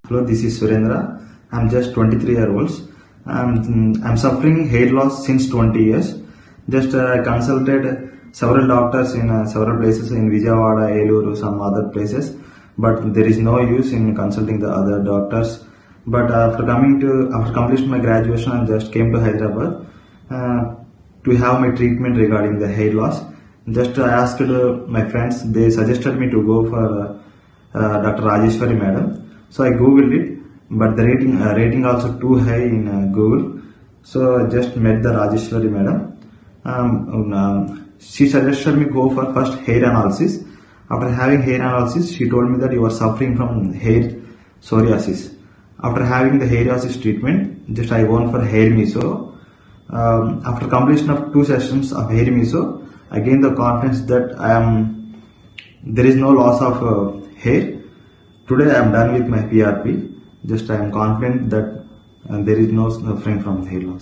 Hello, this is Surendra. I'm just 23 years old. I'm suffering hair loss since 20 years. Just consulted several doctors in several places in Vijayawada, Eluru, some other places, but there is no use in consulting the other doctors. But after completing my graduation, I just came to Hyderabad to have my treatment regarding the hair loss. Just I asked my friends, they suggested me to go for Dr. Rajeshwari madam. So I googled it, but the rating also too high in Google. So I just met the Rajeshwari madam. She suggested me go for first hair analysis. After having hair analysis, she told me that you are suffering from hair psoriasis. After having the hair analysis treatment, just I went for hair meso. After completion of 2 sessions of hair meso, I gained the confidence that there is no loss of hair. Today I am done with my PRP. Just I am confident that there is no suffering from hair loss.